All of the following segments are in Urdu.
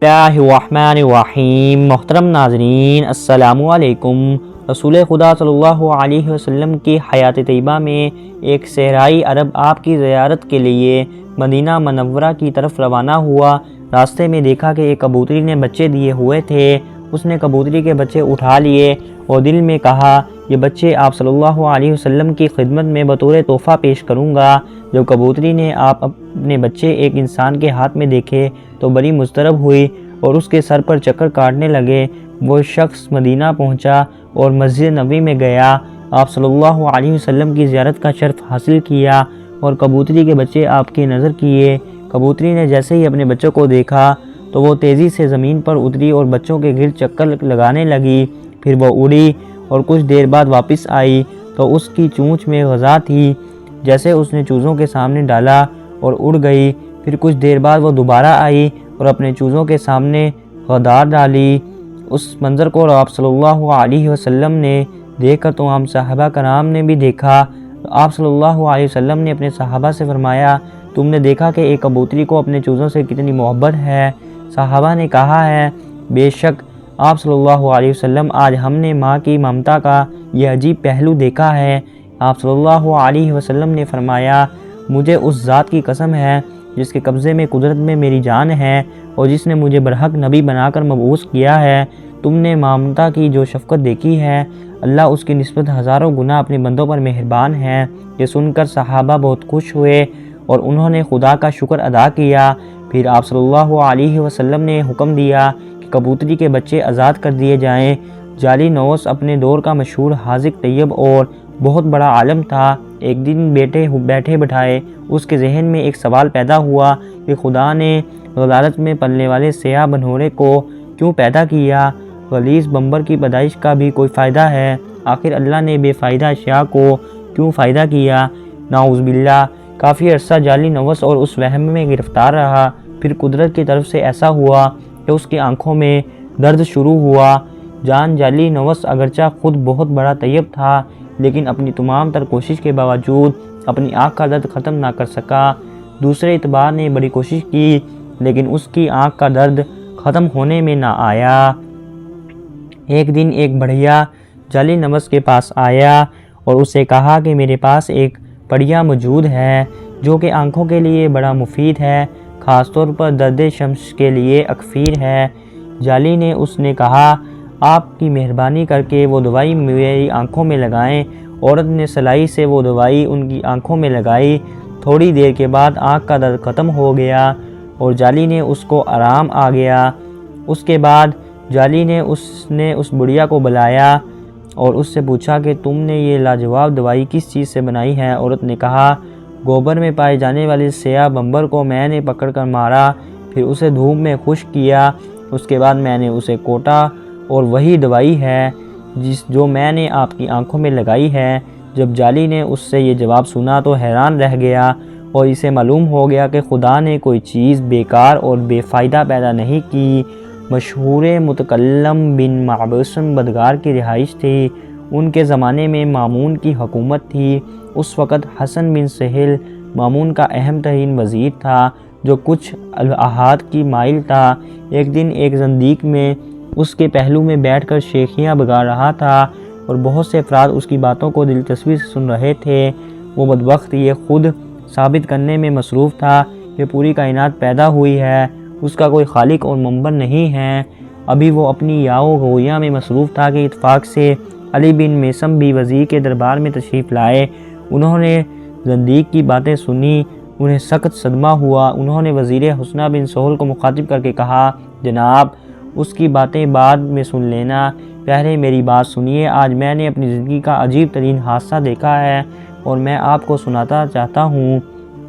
اللہ الرحمن الرحیم۔ محترم ناظرین السلام علیکم۔ رسول خدا صلی اللہ علیہ وسلم کی حیات طیبہ میں ایک صحرائی عرب آپ کی زیارت کے لیے مدینہ منورہ کی طرف روانہ ہوا۔ راستے میں دیکھا کہ ایک کبوتری نے بچے دیے ہوئے تھے۔ اس نے کبوتری کے بچے اٹھا لیے اور دل میں کہا یہ بچے آپ صلی اللہ علیہ وسلم کی خدمت میں بطور تحفہ پیش کروں گا۔ جب کبوتری نے اپنے بچے ایک انسان کے ہاتھ میں دیکھے تو بڑی مضطرب ہوئی اور اس کے سر پر چکر کاٹنے لگے۔ وہ شخص مدینہ پہنچا اور مسجد نبوی میں گیا، آپ صلی اللہ علیہ وسلم کی زیارت کا شرف حاصل کیا اور کبوتری کے بچے آپ کی نظر کیے۔ کبوتری نے جیسے ہی اپنے بچوں کو دیکھا تو وہ تیزی سے زمین پر اتری اور بچوں کے گرد چکر لگانے لگی۔ پھر وہ اڑی اور کچھ دیر بعد واپس آئی تو اس کی چونچ میں غذا تھی۔ جیسے اس نے چوزوں کے سامنے ڈالا اور اڑ گئی۔ پھر کچھ دیر بعد وہ دوبارہ آئی اور اپنے چوزوں کے سامنے غدار ڈالی۔ اس منظر کو آپ صلی اللہ علیہ وسلم نے دیکھ کر تمام صحابہ کرام نے بھی دیکھا۔ آپ صلی اللہ علیہ وسلم نے اپنے صحابہ سے فرمایا تم نے دیکھا کہ ایک کبوتری کو اپنے چوزوں سے کتنی محبت ہے؟ صحابہ نے کہا ہے بے شک آپ صلی اللہ علیہ وسلم، آج ہم نے ماں کی ممتا کا یہ عجیب پہلو دیکھا ہے۔ آپ صلی اللہ علیہ وسلم نے فرمایا مجھے اس ذات کی قسم ہے جس کے قبضے میں قدرت میں میری جان ہے اور جس نے مجھے برحق نبی بنا کر مبعوث کیا ہے، تم نے ممتا کی جو شفقت دیکھی ہے اللہ اس کی نسبت ہزاروں گنا اپنے بندوں پر مہربان ہے۔ یہ سن کر صحابہ بہت خوش ہوئے اور انہوں نے خدا کا شکر ادا کیا۔ پھر آپ صلی اللہ علیہ وسلم نے حکم دیا کہ کبوتری کے بچے آزاد کر دیے جائیں۔ جعلی نوس اپنے دور کا مشہور حاذق طیب اور بہت بڑا عالم تھا۔ ایک دن بیٹھے بٹھائے اس کے ذہن میں ایک سوال پیدا ہوا کہ خدا نے غلالت میں پلنے والے سیاہ بنورے کو کیوں پیدا کیا؟ غلیظ بمبر کی پیدائش کا بھی کوئی فائدہ ہے؟ آخر اللہ نے بے فائدہ اشیاء کو کیوں فائدہ کیا؟ نعوذ باللہ۔ کافی عرصہ جعلی نوس اور اس وہم میں گرفتار رہا۔ پھر قدرت کی طرف سے ایسا ہوا کہ اس کی آنکھوں میں درد شروع ہوا۔ جعلی نوس اگرچہ خود بہت بڑا طیب تھا لیکن اپنی تمام تر کوشش کے باوجود اپنی آنکھ کا درد ختم نہ کر سکا۔ دوسرے اتباع نے بڑی کوشش کی لیکن اس کی آنکھ کا درد ختم ہونے میں نہ آیا۔ ایک دن ایک بڑھیا جعلی نوس کے پاس آیا اور اسے کہا کہ میرے پاس ایک پڑیا موجود ہے جو کہ آنکھوں کے لیے بڑا مفید ہے، خاص طور پر درد شمس کے لیے اکفیر ہے۔ جعلی نے اس نے کہا آپ کی مہربانی کر کے وہ دوائی میری آنکھوں میں لگائیں۔ عورت نے سلائی سے وہ دوائی ان کی آنکھوں میں لگائی۔ تھوڑی دیر کے بعد آنکھ کا درد ختم ہو گیا اور جعلی نے اس کو آرام آ گیا۔ اس کے بعد جعلی نے اس بڑھیا کو بلایا اور اس سے پوچھا کہ تم نے یہ لاجواب دوائی کس چیز سے بنائی ہے؟ عورت نے کہا گوبر میں پائے جانے والے سیاہ بمبر کو میں نے پکڑ کر مارا، پھر اسے دھوپ میں خشک کیا، اس کے بعد میں نے اسے کوٹا اور وہی دوائی ہے جو میں نے آپ کی آنکھوں میں لگائی ہے۔ جب جعلی نے اس سے یہ جواب سنا تو حیران رہ گیا اور اسے معلوم ہو گیا کہ خدا نے کوئی چیز بیکار اور بے فائدہ پیدا نہیں کی۔ مشہور متکلم بن معبسم بدگار کی رہائش تھی۔ ان کے زمانے میں مامون کی حکومت تھی۔ اس وقت حسن بن سہل مامون کا اہم ترین وزیر تھا جو کچھ الہات کی مائل تھا۔ ایک دن ایک زندیق میں اس کے پہلو میں بیٹھ کر شیخیاں بگا رہا تھا اور بہت سے افراد اس کی باتوں کو دلچسپی سے سن رہے تھے۔ وہ بدبخت یہ خود ثابت کرنے میں مصروف تھا کہ پوری کائنات پیدا ہوئی ہے، اس کا کوئی خالق اور منبر نہیں ہے۔ ابھی وہ اپنی یاو غویہ میں مصروف تھا کہ اتفاق سے علی بن میثم بھی وزیر کے دربار میں تشریف لائے۔ انہوں نے زندیق کی باتیں سنی، انہیں سخت صدمہ ہوا۔ انہوں نے وزیر حسنہ بن سہل کو مخاطب کر کے کہا جناب اس کی باتیں بعد میں سن لینا، پہلے میری بات سنیے۔ آج میں نے اپنی زندگی کا عجیب ترین حادثہ دیکھا ہے اور میں آپ کو سناتا چاہتا ہوں۔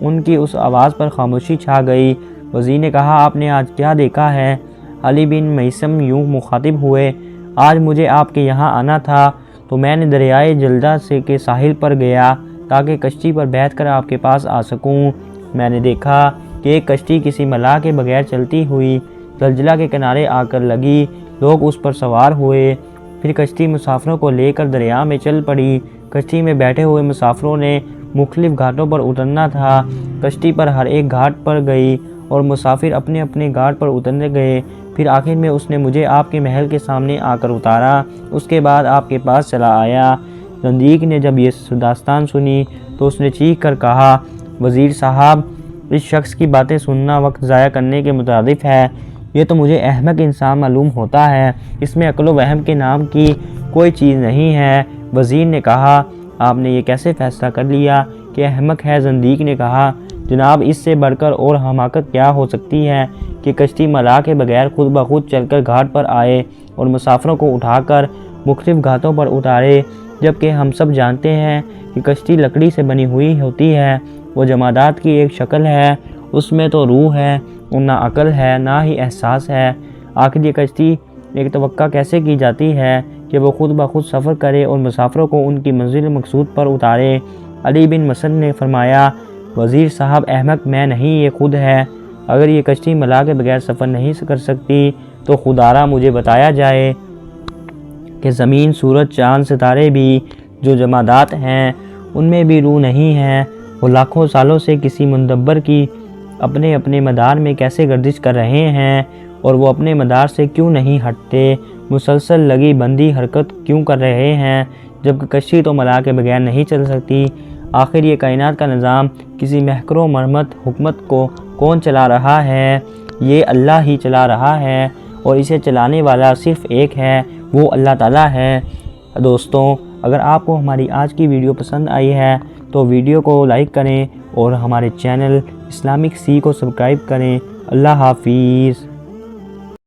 ان کی اس آواز پر خاموشی چھا گئی۔ وزیر نے کہا آپ نے آج کیا دیکھا ہے؟ علی بن میثم یوں مخاطب ہوئے آج مجھے آپ کے یہاں آنا تھا تو میں نے دریائے جلدہ کے ساحل پر گیا تاکہ کشتی پر بیٹھ کر آپ کے پاس آ سکوں۔ میں نے دیکھا کہ ایک کشتی کسی ملاح کے بغیر چلتی ہوئی زلزلہ کے کنارے آ کر لگی، لوگ اس پر سوار ہوئے، پھر کشتی مسافروں کو لے کر دریا میں چل پڑی۔ کشتی میں بیٹھے ہوئے مسافروں نے مختلف گھاٹوں پر اترنا تھا۔ کشتی پر ہر ایک گھاٹ پر گئی اور مسافر اپنے اپنے گھاٹ پر اترنے گئے۔ پھر آخر میں اس نے مجھے آپ کے محل کے سامنے آ کر اتارا، اس کے بعد آپ کے پاس چلا آیا۔ زندیق نے جب یہ داستان سنی تو اس نے چیخ کر کہا، وزیر صاحب، اس شخص کی باتیں سننا وقت ضائع کرنے کے مترادف ہے۔ یہ تو مجھے احمق انسان معلوم ہوتا ہے، اس میں عقل و فہم کے نام کی کوئی چیز نہیں ہے۔ وزیر نے کہا، آپ نے یہ کیسے فیصلہ کر لیا کہ احمق ہے؟ زندیق نے کہا، جناب، اس سے بڑھ کر اور حماقت کیا ہو سکتی ہے کہ کشتی ملا کے بغیر خود بخود چل کر گھاٹ پر آئے اور مسافروں کو اٹھا کر مختلف گھاٹوں پر اتارے، جبکہ ہم سب جانتے ہیں کہ کشتی لکڑی سے بنی ہوئی ہوتی ہے، وہ جمادات کی ایک شکل ہے، اس میں تو روح ہے اور نہ عقل ہے نہ ہی احساس ہے۔ آخر یہ کشتی ایک توقع کیسے کی جاتی ہے کہ وہ خود بخود سفر کرے اور مسافروں کو ان کی منزل مقصود پر اتارے؟ علی بن مسعود نے فرمایا، وزیر صاحب، احمق میں نہیں، یہ خود ہے۔ اگر یہ کشتی ملا کے بغیر سفر نہیں کر سکتی تو خدارا مجھے بتایا جائے کہ زمین، سورج، چاند، ستارے بھی جو جمادات ہیں ان میں بھی روح نہیں ہے؟ وہ لاکھوں سالوں سے کسی مدبر کی اپنے اپنے مدار میں کیسے گردش کر رہے ہیں اور وہ اپنے مدار سے کیوں نہیں ہٹتے؟ مسلسل لگی بندی حرکت کیوں کر رہے ہیں جبکہ کشتی تو ملا کے بغیر نہیں چل سکتی؟ آخر یہ کائنات کا نظام، کسی محکر و مرمت حکمت کو کون چلا رہا ہے؟ یہ اللہ ہی چلا رہا ہے اور اسے چلانے والا صرف ایک ہے، وہ اللہ تعالیٰ ہے۔ دوستوں، اگر آپ کو ہماری آج کی ویڈیو پسند آئی ہے تو ویڈیو کو لائک کریں اور ہمارے چینل اسلامک سی کو سبسکرائب کریں۔ اللہ حافظ۔